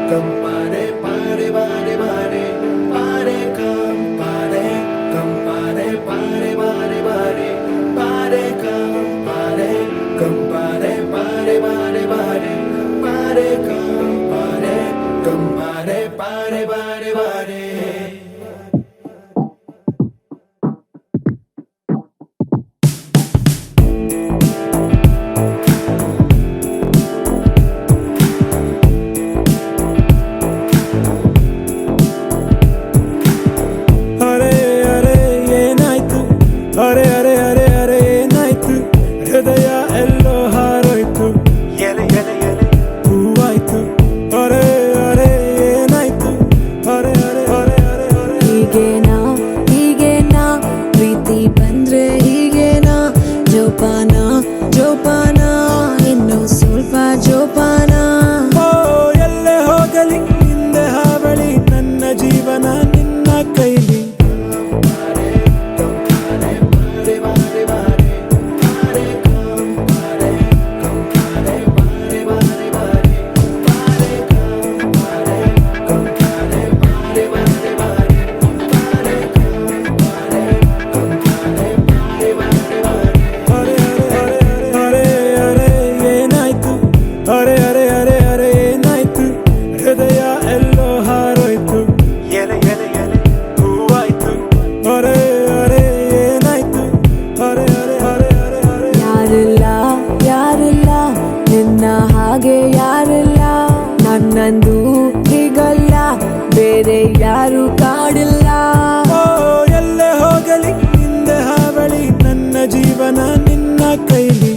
ಕಂಪಾರೆ ಪಾರೆ ಬಾರೆ ಬಾರೆ ಪಾರೆ ಕಂಪಾರೆ ಕಂಪಾರೆ ಪಾರೆ ಬಾರೆ ಬಾರೆ ಪಾರೆ ಕಂಪಾರೆ ಕಂಪಾರೆ ಪಾರೆ ಬಾರೆ ಬಾರೆ ಪಾರೆ ಕಂಪಾರೆ ಕಂಪಾರೆ ಪಾರೆ ಬಾರೆ ಬಾರೆ ಹೃದಯ ಎಲ್ಲೋ ಹಾರೋಯ್ತು ಎಲೆ ಎಲೆ ಎಲೆ ಹೂವಾಯ್ತು ಅರೆ ಅರೆ ಏನಾಯ್ತು ಅರೆ ಅರೆ ಅರೆ ಅರೆ ಅರೆ ಹೀಗೇನಾ ಪ್ರೀತಿ ಬಂದ್ರೆ ಹೀಗೇನಾ ಜೋಪಾನ ಜೋಪಾನ ಇನ್ನು ಸ್ವಲ್ಪ ಜೋಪಾನ ಓ ಎಲ್ಲೇ ಹೋಗಲಿ ಹಿಂದೆ ಹಾವಳಿ ನನ್ನ ಜೀವನ ನಿನ್ನ ಕೈಲಿ ಅರೆ ಅರೆ ಅರೆ ಅರೆ ಏನಾಯ್ತು ಹೃದಯ ಎಲ್ಲೋ ಹಾರೋಯ್ತು ಎಲೆ ಎಲೆ ಎಲೆ ಹೂವಾಯ್ತು ಅರೆ ಅರೆ ಏನಾಯ್ತು ಅರೆ ಅರೆ ಅರೆ ಅರೆ ಅರೆ ಯಾರಿಲ್ಲ ಯಾರಿಲ್ಲ ನಿನ್ನ ಹಾಗೆ ಯಾರಿಲ್ಲ ನನ್ನಂದು ಹೀಗಲ್ಲ ಬೇರೆ ಯಾರು ಕಾಡಿಲ್ಲ ಓ ಎಲ್ಲೇ ಹೋಗಲಿ ಹಿಂದೆ ಹಾವಳಿ ನನ್ನ ಜೀವನ ನಿನ್ನ ಕೈಲಿ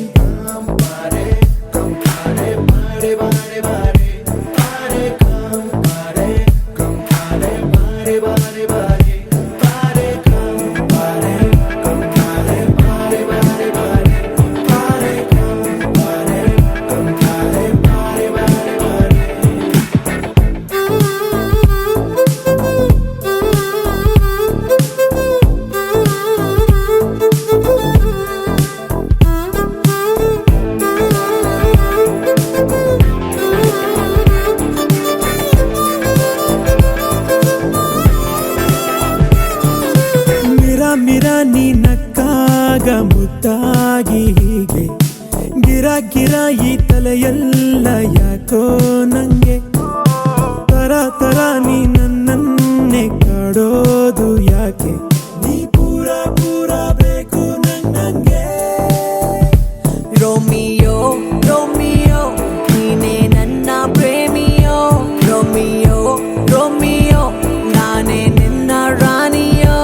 ಮಿರ ನೀ ನಕ್ಕಾಗ ಮುದ್ದಾಗಿ ಹೀಗೆ ಗಿರ ಗಿರ ಈ ತಲೆಯೆಲ್ಲ ಯಾಕೋ ನಂಗೆ ತರ ತರ ನೀ ನನ್ನನ್ನೇ ಕಾಡೋದು ಯಾಕೆ ನೀ ಪೂರ ಪೂರ ಬೇಕು ನಂಗೆ ರೋಮಿಯೋ ರೋಮಿಯೋ ನೀನೇ ನನ್ನ ಪ್ರೇಮಿಯೋ ರೋಮಿಯೋ ರೋಮಿಯೋ ನಾನೇ ನಿನ್ನ ರಾಣಿಯೋ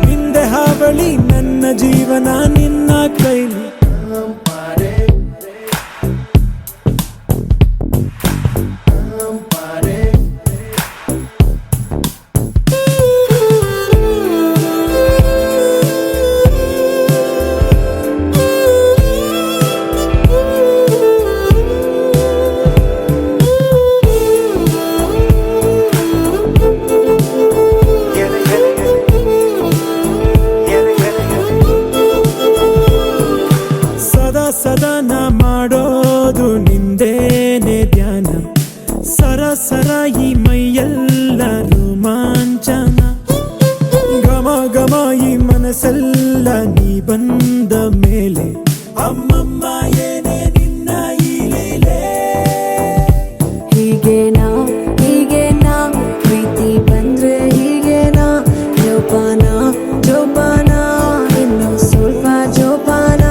ಹಿಂದೆ ಹಾವಳಿ ನನ್ನ ಜೀವನ ನಿನ್ನ ಕೈಲಿ ಸದನ ಮಾಡೋದು ನಿಂದೇನೆ ಧ್ಯಾನ ಸರ ಸರ ಈ ಮೈಯೆಲ್ಲ ರೋಮಾಂಚನ ಘಮ ಘಮ ಈ ಮನಸ್ಸೆಲ್ಲ ನೀ ಬಂದ ಮೇಲೆ ಅಮ್ಮಮ್ಮ ಏನೇ ನಿನ್ನ ಈ ಲೀಲೆ ಹೀಗೇನಾ ಪ್ರೀತಿ ಬಂದ್ರೆ ಹೀಗೇನಾ ಜೋಪಾನ ಜೋಪಾನ ಇನ್ನು ಸ್ವಲ್ಪ ಜೋಪಾನ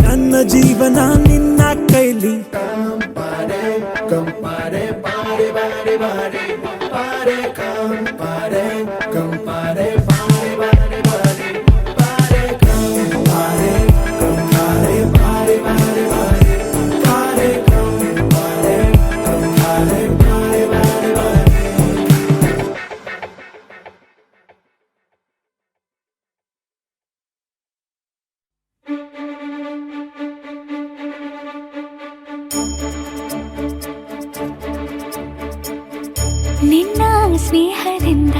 ನನ್ನ ಜೀವನ ನಿನ್ನ ಕೈಲಿ ಕಂಪಾರೆ ಕಂಪಾರೆ ಪಾರೆ ಬಾರೆ ಬಾರೆ ಪಾರೆ ಕಂಪಾರೆ ಕಂಪಾರೆ ಪಾರೆ ಬಾರೆ ಬಾರೆ ಪಾರೆ ಕಂಪಾರೆ ಕಂಪಾರೆ ಪಾರೆ ಬಾರೆ ಬಾರೆ ಪಾರೆ ಕಂಪಾರೆ ಕಂಪಾರೆ ಪಾರೆ ಬಾರೆ ಬಾರೆ ನಿನ್ನ ಸ್ನೇಹದಿಂದ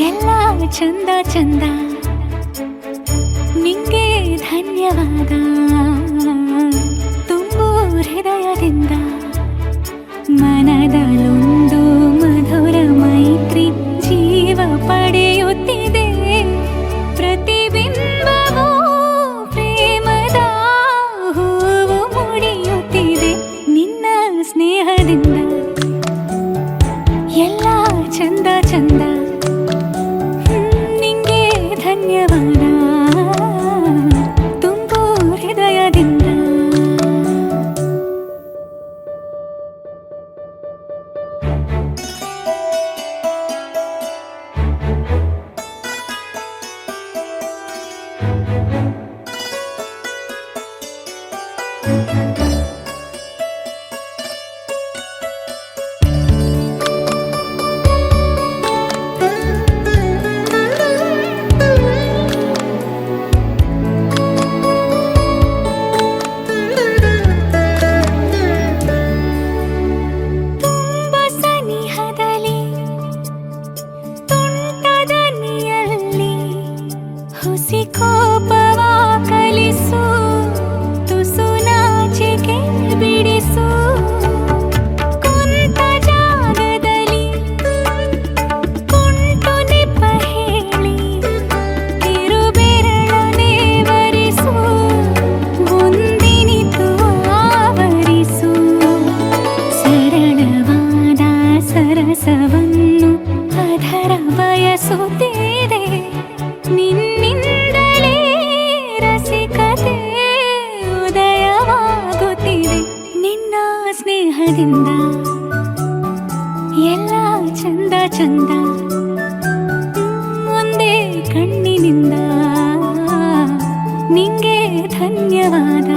ಎಲ್ಲ ಚಂದ ಚಂದ ನಿಂಗೆ ಧನ್ಯವಾದ. ಸ್ನೇಹದಿಂದ ಎಲ್ಲ ಚಂದ ಚಂದ ಒಂದೇ ಕಣ್ಣಿನಿಂದ ನಿಂಗೆ ಧನ್ಯವಾದ.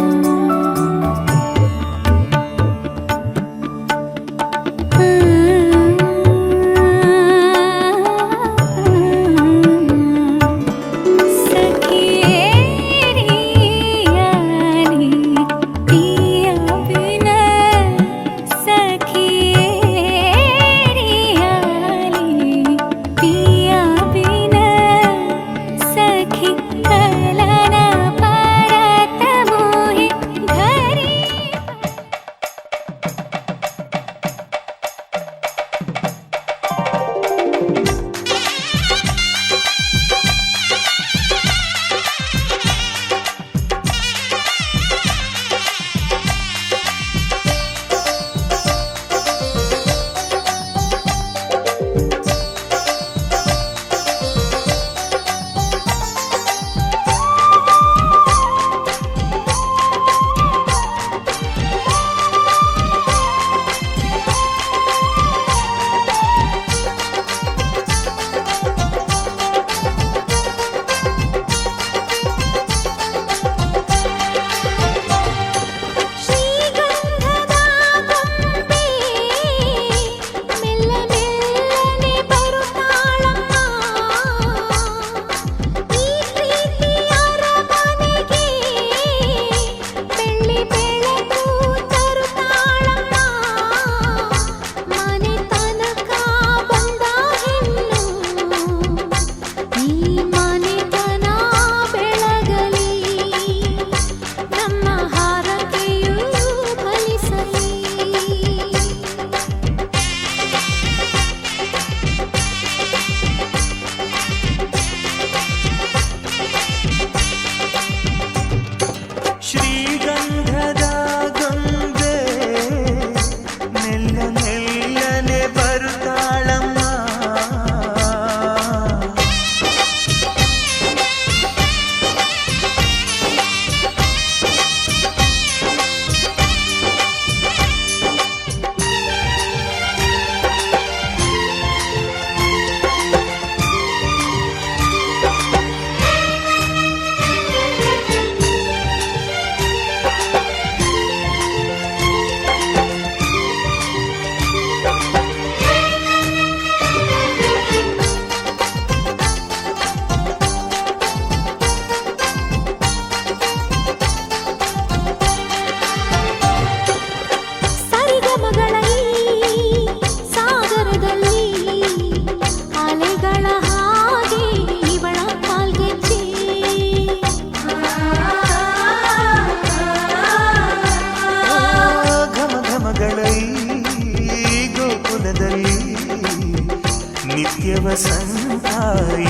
ನಿತ್ಯ ವಸಂತ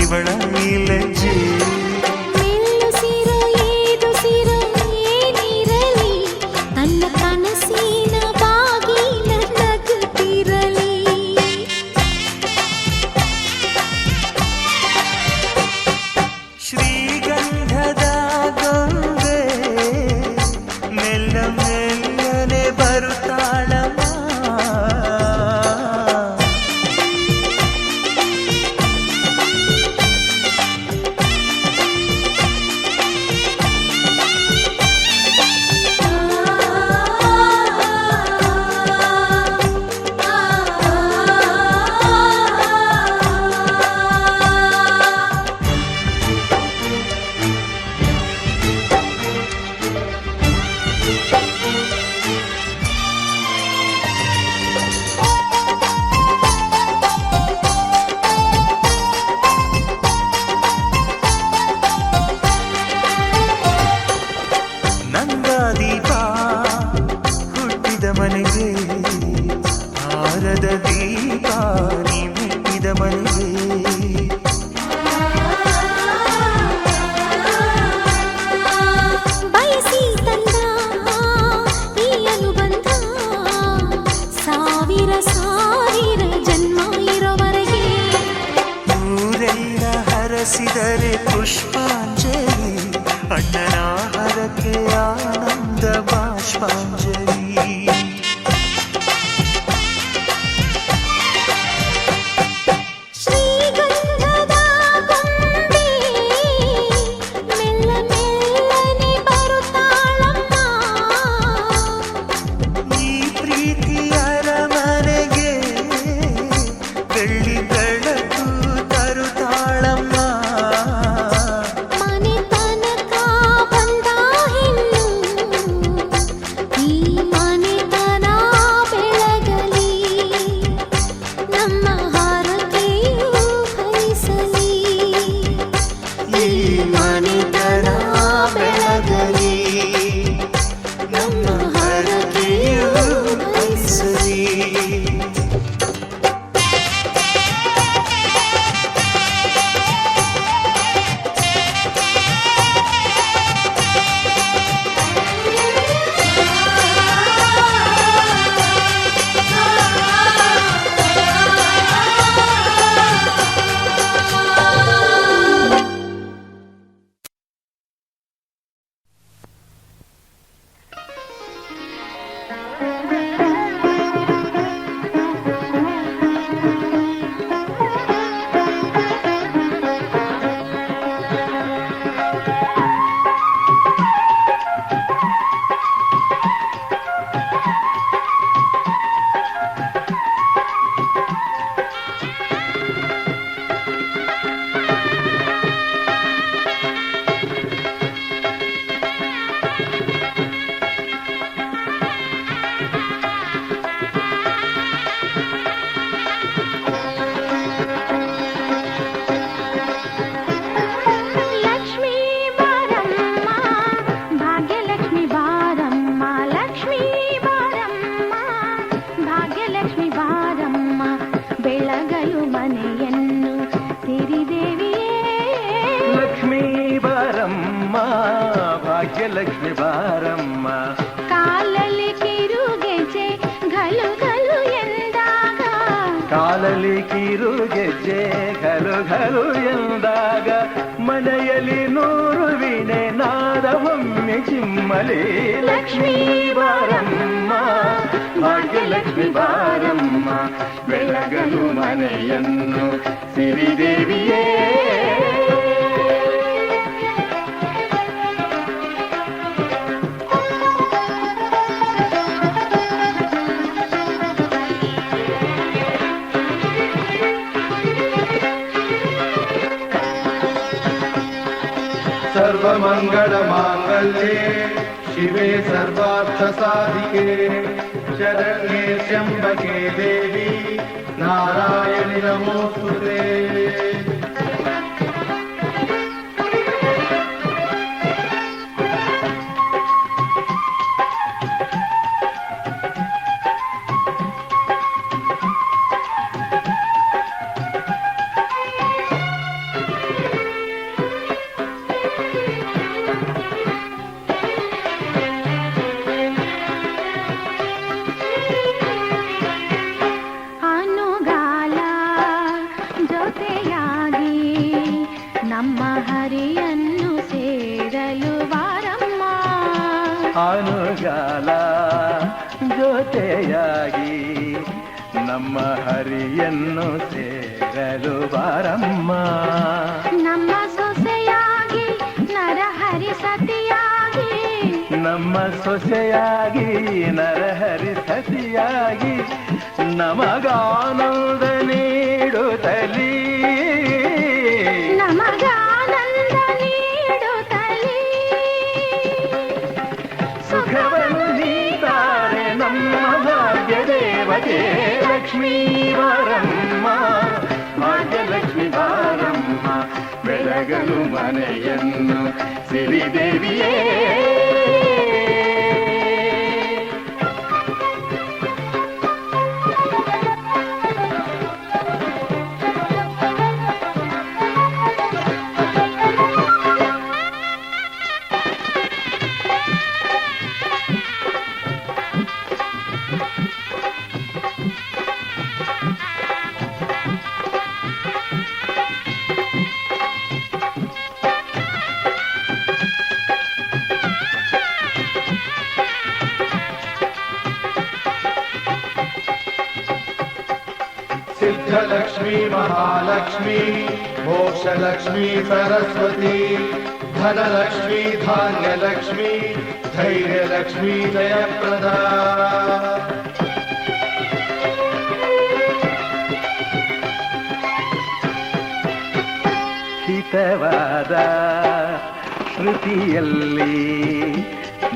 ಇವಳ ಲಜ್ಜೆ ಶ್ರೀಗಂಧದ ಗೊಂಬೆ ಮೆಲ್ಲ ಮೆಲ್ಲನೆ ಬರುತ್ತಾಳಮ್ಮ. ದೀಪ ಹುಟ್ಟಿದ ಮನೆಗೆ ಹಾರದ ದೀಪ ನೀ ಮೆಟ್ಟಿದ ಮನೆಗೆ ಬಯಸಿ ತಂದ ಈ ಅನುಬಂಧ ಸಾವಿರ ಸಾವಿರ ಜನ್ಮ ಇರೋವರೆಗೆ ಊರೆಲ್ಲ ಹರಸಿದರೆ ಪುಷ್ಪಾಂಜಲಿ ಅಣ್ಣನ ಹರಕೆ ಆನಂದ ಬಾಷ್ಪಾಂಜಲಿ ಶ್ರೀಗಂಧದ ಗೊಂಬೆ ಮೆಲ್ಲ ಮೆಲ್ಲನೆ ಬರುತ್ತಾಳಮ್ಮ ಈ ಪ್ರೀತಿಯ ಅರಮನೆಗೆ ಬೆಳ್ಳಿ ಬೆಳಕು ತರುತ್ತಾಳಮ್ಮ ಮನೆ ತನಕ ಬಂದ ಹೆಣ್ಣು ಈ ಮನೆತನ ಬೆಳಗಲಿ ನಮ್ಮ ಹಾರಕೆಯು ಫಲಿಸಲಿ ಈ ಮನೆತನ ಬೆಳಗಲಿ ನಮ್ಮ ಹರಕೆಯು ಫಲಿಸಲಿ ಲಕ್ಷ್ಮೀ ಬಾರಮ್ಮ ಭಾಗ್ಯಲಕ್ಷ್ಮಿ ಬಾರಮ್ಮ ಲಕ್ಷ್ಮೀ ಬಾರಮ್ಮ ಭಾಗ್ಯಲಕ್ಷ್ಮಿ ಬಾರಮ್ಮ ಬೆಳಗಲು ಮನೆಯನ್ನು ಸಿರಿದೇವಿಯೇ ಲಕ್ಷ್ಮೀ ಬಾರಮ್ಮ ಭಾಗ್ಯಲಕ್ಷ್ಮಿ ಬಾರಮ್ಮ ಕಾಲಲ್ಲಿ ಕಿರುಗೆಜೆ ಘಲು ಘಲು ಎಂದಾಗ ಕಾಲಲ್ಲಿ ಕಿರು ಗೆಜ್ಜೆ ಘಲು ಘಲು ಎಂದಾಗ ಮನೆಯಲ್ಲಿ ನೂರು ವೀಣೆ ನಾದವೊಮ್ಮೆ ಚಿಮ್ಮಲಿ ಲಕ್ಷ್ಮೀ ಬಾರಮ್ಮ ಭಾಗ್ಯಲಕ್ಷ್ಮಿ ಬಾರಮ್ಮ ಬೆಳಗಲು ಮನೆಯನ್ನು ಸಿರಿದೇವಿಯೇ सर्वमंगल मांगल्ये शिवे सर्वार्थ साधिके शरण्ये त्र्यंबके देवी नारायणि नमोस्तुते ಅನುಗಾಲ ಜೊತೆಯಾಗಿ ನಮ್ಮ ಹರಿಯನ್ನು ಸೇರಲು ಬಾರಮ್ಮ ಅನುಗಾಲ ಜೊತೆಯಾಗಿ ನಮ್ಮ ಹರಿಯನ್ನು ಸೇರಲು ಬಾರಮ್ಮ ನಮ್ಮ ಸೊಸೆಯಾಗಿ ನರಹರಿ ಸತಿಯಾಗಿ ನಮ್ಮ ಸೊಸೆಯಾಗಿ ನರಹರಿ ಸತಿಯಾಗಿ ನಮಗಾನಂದ ನೀಡುತ್ತಲೀ ನಮಗಾನಂದ ನೀಡುತ್ತಲೀ ಸುಖವನ್ನು ನೀತಾರೆ ನಮ್ಮ ಭಾಗ್ಯ ದೇವತೆ ಲಕ್ಷ್ಮೀ ಬಾರಮ್ಮ ಭಾಗ್ಯಲಕ್ಷ್ಮಿ ಬಾರಮ್ಮ ಬೆಳಗಲು ಮನೆಯನ್ನು ಸಿರಿದೇವಿಯೇ सिद्धलक्ष्मी महालक्ष्मी मोक्षलक्ष्मी सरस्वती धनलक्ष्मी धान्यलक्ष्मी धैर्यलक्ष्मी जयप्रदा ಹಿತವಾದ ಶ್ರುತಿಯಲ್ಲಿ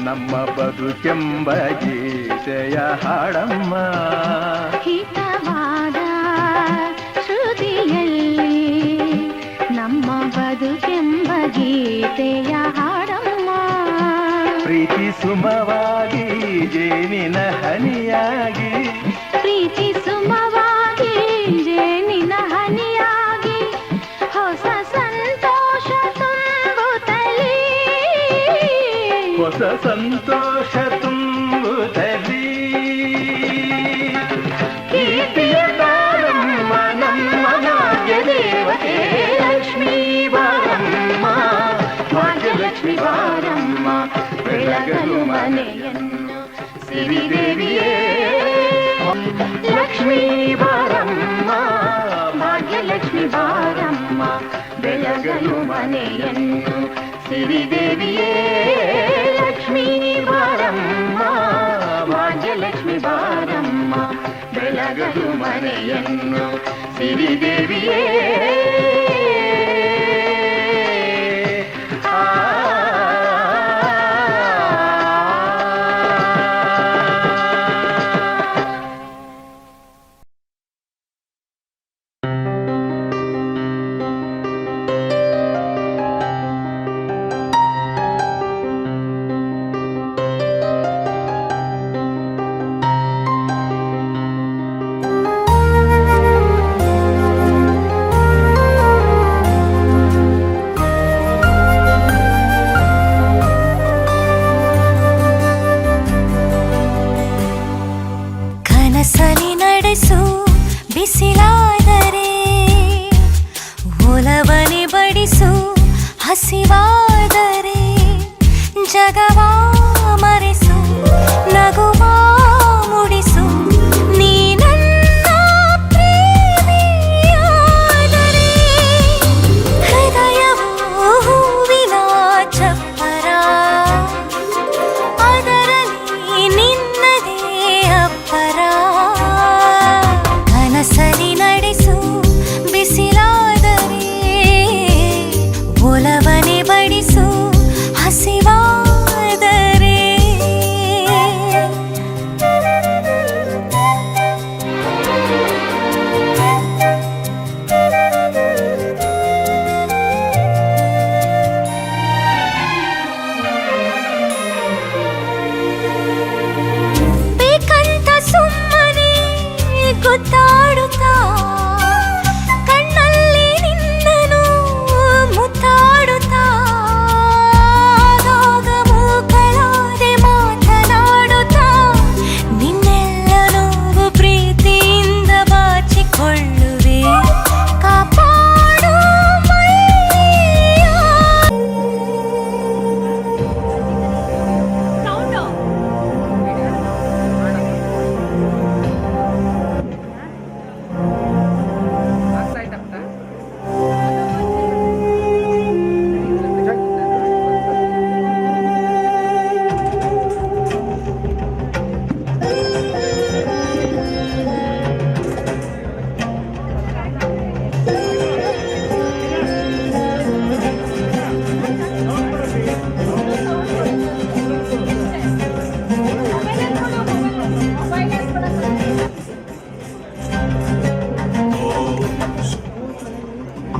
ನಮ್ಮ ಬದುಕೆಂಬ ಗೀತೆಯ ಹಾಡಮ್ಮ ಹಿತವಾದ ಶ್ರುತಿಯಲ್ಲಿ ನಮ್ಮ ಬದುಕೆಂಬ ಗೀತೆಯ ಹಾಡಮ್ಮ ಪ್ರೀತಿ ಸುಮವಾಗಿ ಜೇನಿನ ಹನಿಯಾಗಿ ಪ್ರೀತಿ ಸುಮವಾಗಿ ಜೇನಿನ ಹನಿಯಾಗಿ ಹೊಸ ಸಂತೋಷ ತುಂಬುತ್ತಲೇ ಹೊಸ ಸಂತೋಷ ತುಂಬುತ್ತಲೇ ಕೀರ್ತಿಯ ತಾರಮ್ಮ ನಮ್ಮ ಭಾಗ್ಯ ದೇವತೆ ಲಕ್ಷ್ಮೀ ಬಾರಮ್ಮ ಭಾಗ್ಯಲಕ್ಷ್ಮಿ ಬಾರಮ್ಮ ಬೆಳಗಲು ಮನೆಯನ್ನು ಸಿರಿದೇವಿಯೇ ಲಕ್ಷ್ಮೀ ಬಾರಮ್ಮ ಭಾಗ್ಯಲಕ್ಷ್ಮಿ ಬಾರಮ್ಮ ಬೆಳಗಲು ಮನೆಯನ್ನು ಸಿರಿದೇವಿಯೇ ಲಕ್ಷ್ಮೀ ಬಾರಮ್ಮ ಭಾಗ್ಯಲಕ್ಷ್ಮಿ ಬಾರಮ್ಮ ಬೆಳಗಲು ಮನೆಯನ್ನು ಸಿರಿದೇವಿಯೇ ಕನಸಲಿ ನಡೆಸು ಬಿಸಿಲಾದರೆ ಒಲವನೆ ಬಡಿಸು ಹಸಿವಾದರೆ ಜಗವಾ ಮರೆಸು ನಗುವಾ ಮುಡಿಸು ನೀ ನನ್ನ ಪ್ರೇಮಿಯಾದರೆ ಹೃದಯವು ಹೂವಿನ ಚಪ್ಪರ ಅದರಲ್ಲಿ ನಿನ್ನದೇ ಅಪ್ಪರ ಕನಸಲಿ ನಡೆಸು ಬಿಸಿಲಾದರೆ ಒಲವನೆ ಬಡಿಸು ಹಸಿವಾದರೆ ಬೇಕಂತ ಸುಮ್ಮನೆ ಗೊತ್ತಾಡುತ್ತಾ ಕಣ್ಣಲ್ಲಿ ನಿನ್ನನು ಮುತ್ತಾಡುತ್ತಾ ಆಗಾಗ ಮೂಕಲಾದೆ ಮಾತನಾಡುತ್ತಾ ನಿನ್ನೆಲ್ಲ ನೋವು ಪ್ರೀತಿಯಿಂದ ಬಾಚಿಕೊಳ್ಳುವೆ ಕಾಪಾಡು ಮೈಯ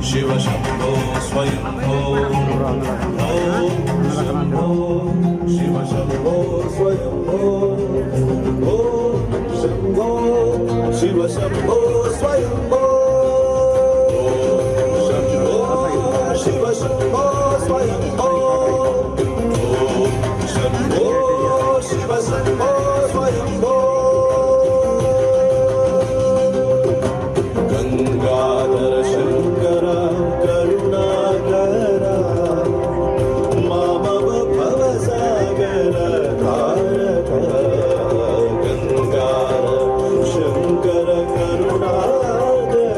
शिव शंभो स्वयंभो ओम शंभो शिव शंभो स्वयंभो ओम शंभो शिव शंभो स्वयंभो ओम शंभो शिव शंभो स्वयंभो ओम शंभो शिव शंभो स्वयंभो गंगाधर शंकर करुणाकर मामव भवसागर तारक गंगाधर शंकर करुणाकर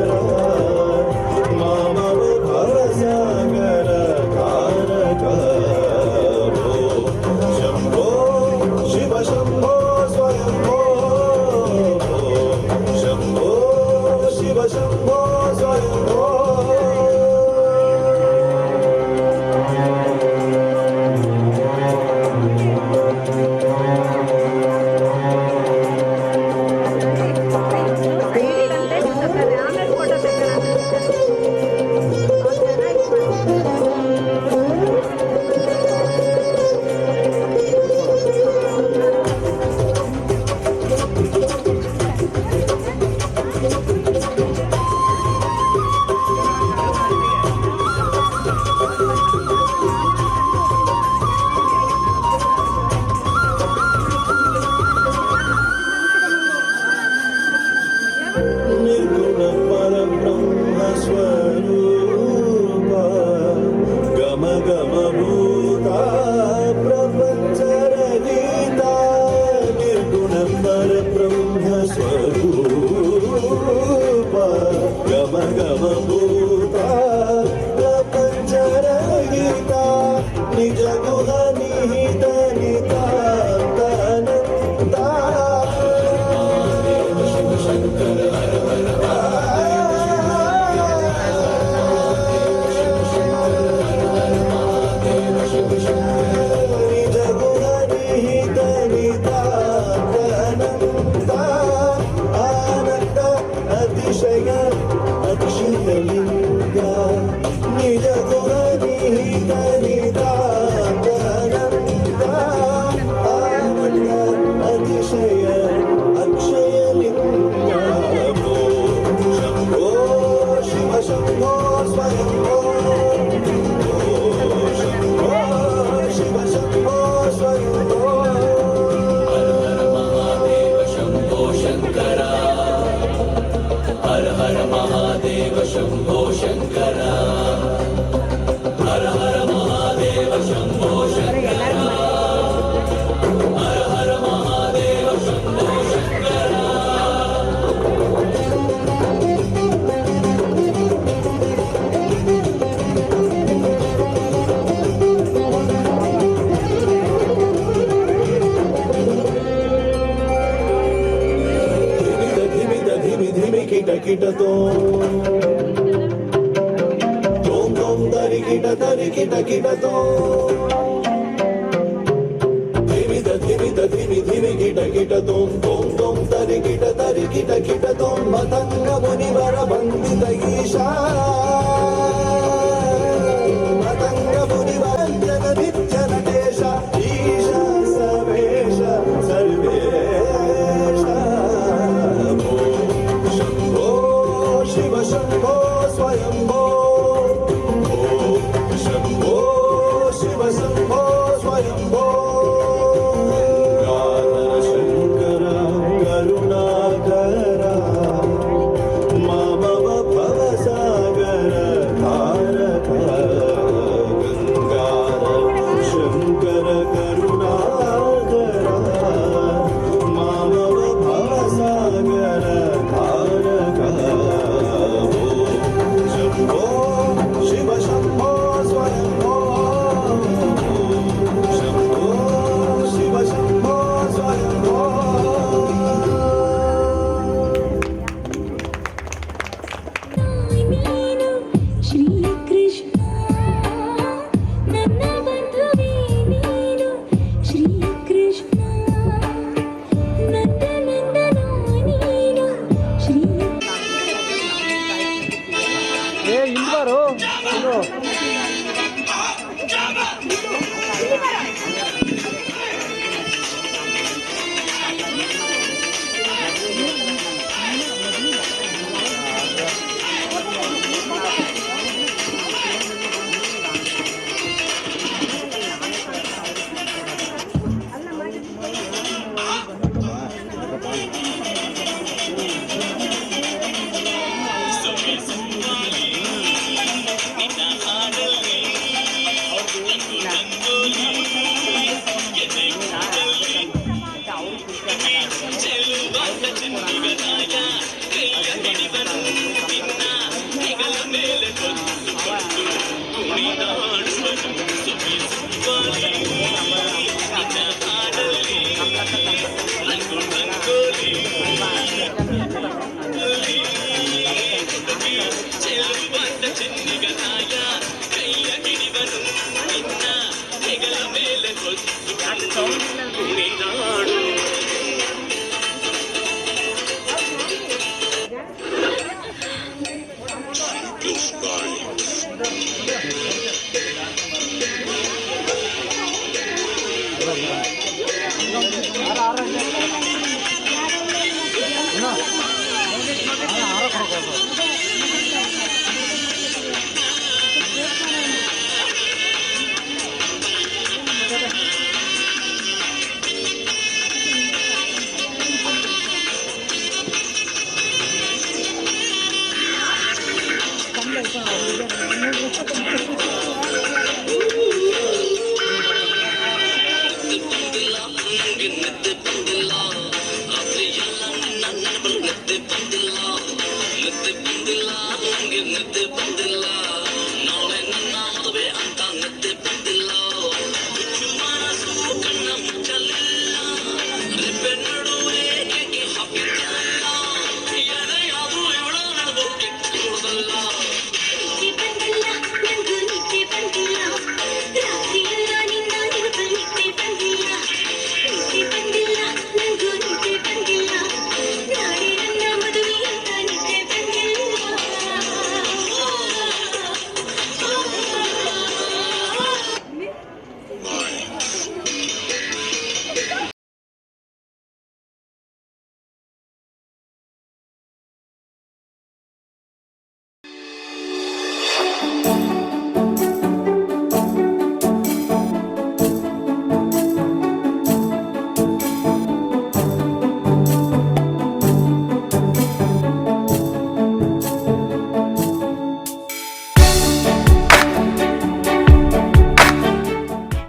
ಕಿಟ ಕಿಟ ತೋಂ ತೋಂ ತರಿ ಕಿಟ ಕಿಟ ಧಿಮಿ ಧಿಮಿ ಕಿಟ ಕಿಟ ತೋಂ ತೋಂ ತೋಂ ತರಿ ಕಿಟ ತೋಂ ಮತಂಗ ಮುನಿವರ ಬಂದಿತ ಈಶಾ ಮತಂಗ ಮುನಿವರ ಜಗದಿತ್ಯ ನಟೇಶ ಈಶ ಸವೇಶ ಸರ್ವೇಶ ಶಂಭೋ ಶಿವ ಶಂಭೋ ಸ್ವಯಂಭೋ ಶಂಭೋ ಶಿವ ಶಂಭೋ ಸ್ವಯಂಭೋ the